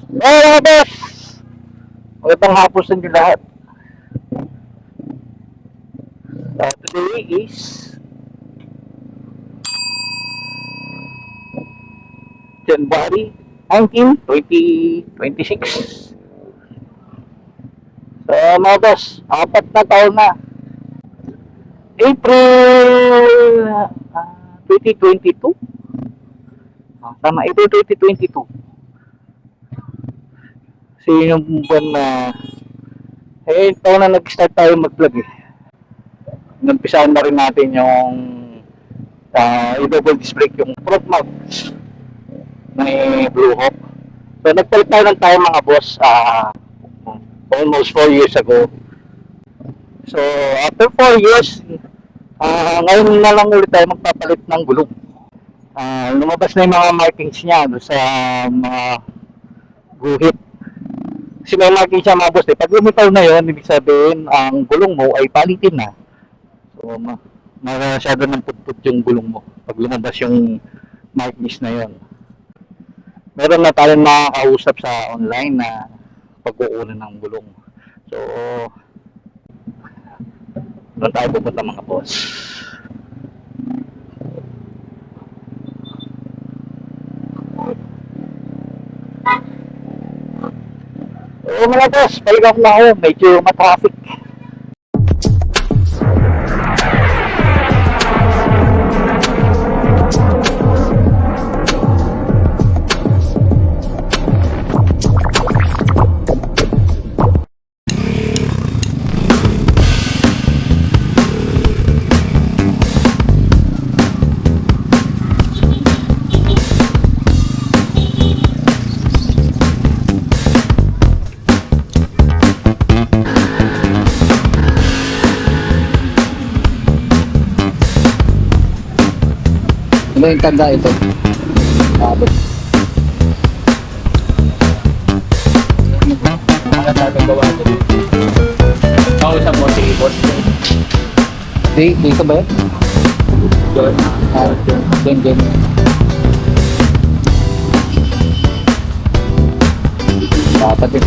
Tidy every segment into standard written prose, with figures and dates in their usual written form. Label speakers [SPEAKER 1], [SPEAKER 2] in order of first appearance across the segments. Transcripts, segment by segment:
[SPEAKER 1] Mga boss! Magandang hapon sa inyo lahat. Today is January 19, 2026. So mga boss, 4 na taon na. April 2022. Tama, April 2022. Kasi yung buwan na taon na nag-start tayo mag-vlog eh. Numpisahan na rin natin yung i-double disc brake yung front mounts may Blue Hawk. So nagpalit tayo ng tayo mga boss almost 4 years ago. So after 4 years, ngayon na lang ulit tayo magpapalit ng gulong. Lumabas na yung mga markings niya doon sa mga guhit. Kasi may markings siya mga boss eh. Pag lumitaw na yun, ibig sabihin ang gulong mo ay palitin na. So masyado ng putput yung gulong mo pag lumabas yung markings na yun. Meron na tayong nakakausap sa online na pagkukunan ng gulong. So, doon tayo pupunta mga boss. So mga boss, balik ako na ako. Medyo matraffic. Ano yung tanda ito? Mga gawa ito. Ako sa boss, boss. Dito ba yun? Doon. Doon. Dapat yun.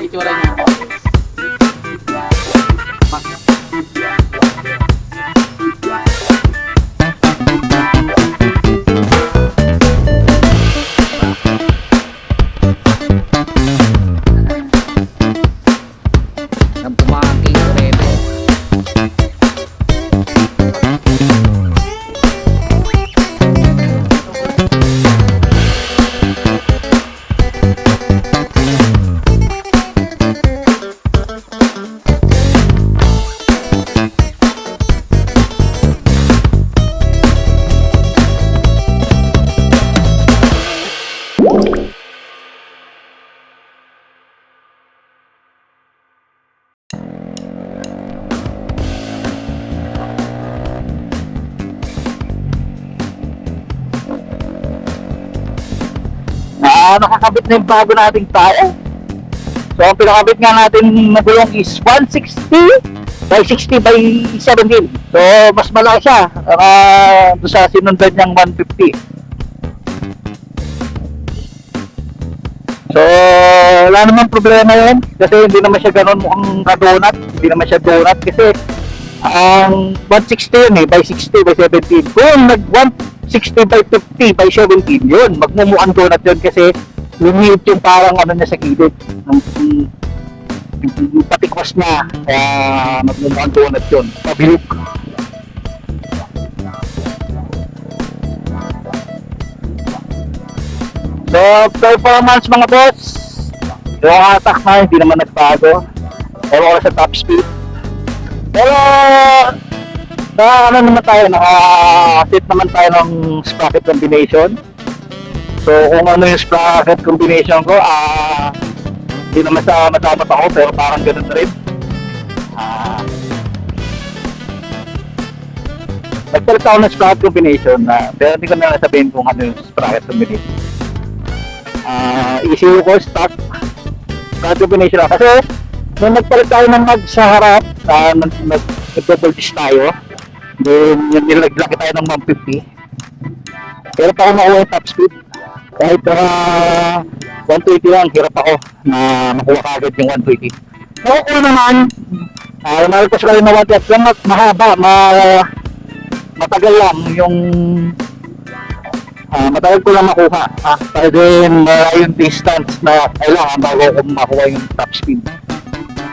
[SPEAKER 1] Itsura niya. Ang pumaking kurete. Nakakabit na yung bago nating tayo. So, ang pinakabit nga natin na gulong is 160 by 60 by 17. So, mas malaki siya doon sa sinundan niyang 150. So, wala namang problema yun kasi hindi naman siya ganun mukhang donut. Hindi naman siya donut kasi ang 160 yun by 60 by 17. Kung nag 160 by 50 by 17 yun, magmumukhang donut yun kasi lumihit yung parang niya sa gilid. Yung patikwas niya, magmumukhang donut yun. Pabilog. So, performance mga boss, yung attack na hindi naman nagbago. Ewan ko sa top speed. Pero, naman tayo, naka-set naman tayo ng sprocket combination. So, kung ano yung sprocket combination ko, hindi naman sa matapat ako, pero parang ganun na rin. Nagpalit ako ng sprocket combination pero hindi ko na nasabihin kung ano yung sprocket combination. ECU ko stock sprocket combination ako. Kasi nung nagpalit tayo ng mag sa harap, nag-double disc tayo, then nilagyan tayo ng 150. Pero pa ako makuha yung top speed. Kahit 120 lang, hirap ako na makuha kagad yung 120. Nakukuha naman, nalagpas ko rin na 130 lang, mahaba, matagal lang yung matagal ko lang makuha. Pero din yung distance na kailangan bago ko makuha yung top speed.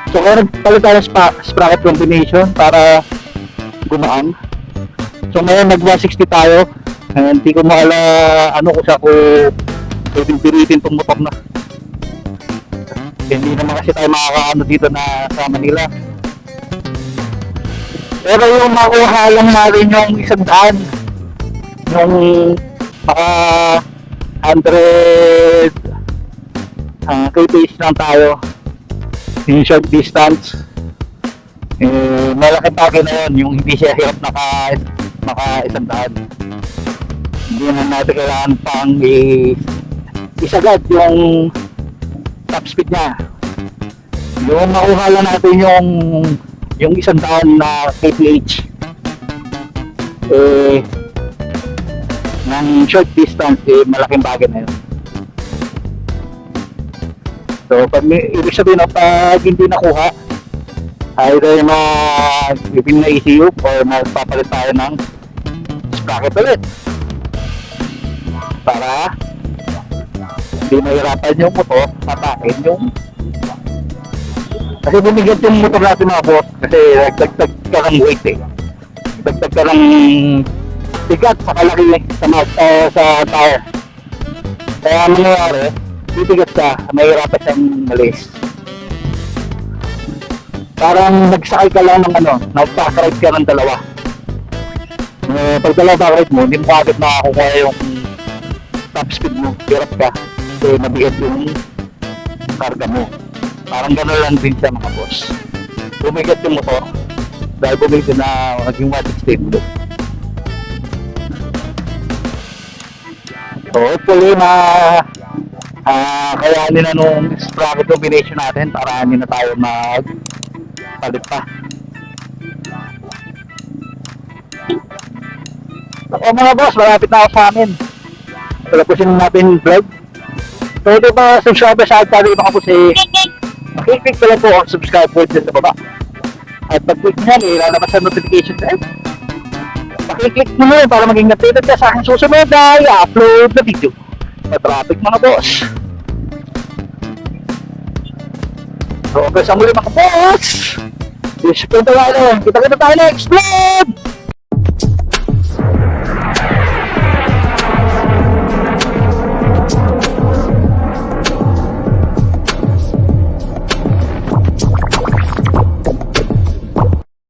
[SPEAKER 1] So kaya nagpalit tayo ng sprocket combination para gumaan. So ngayon nag 160 tayo. Hindi ko maala ano ko siya kung pwedeng pilitin itong motor na. Hindi naman kasi tayo makakaano dito na sa Manila. Pero yung makuha lang natin yung 100, yung maka 100 kph lang tayo, yung short distance, malaki bagay na yun, yung hindi siya hirap maka 100. Hindi na natin kailangan pang isagad yung top speed niya. Yung makuha lang natin yung 100 na kph ng short distance, malaking bagay na yun. So pag ibig sabihin pag hindi nakuha, either mag-ipin na ECU or magpapalit tayo ng sprocket ulit para hindi mahirapan yung motor atakin yung, kasi bumigat yung motor natin mga boss kasi nagdagdag ka ng weight nagdagdag ka ng bigat sa kalaki sa tire. Kaya nangyayari, bibigat ka, mahirapan siyang malis. Parang nagsakay ka lang ng nag-back-ride ka ng dalawa. Pag dalawa back-ride mo, hindi mo agad makakuha yung top speed mo, hirap ka, so mabigat yung karga mo. Parang gano'n lang din siya mga boss. Bumigat yung motor, dahil bumigat na naging 160. So hopefully kayanin na nung sprocket combination natin para hindi na tayo magpalit pa. So mga boss, malapit na ako sa amin. Palapusin natin yung vlog. So ito ba subscriber sa akin dito ako click ko lang po ang subscribe button dyan sa baba. At pag-click nyo yan, ilalabas sa notification bell. Pakiclick mo na para maging updated ka sa aking susunod na i-upload na video. Traffic mga boss. So hanggang sa muli mga boss. Punta tayo. Kita tayo next vlog.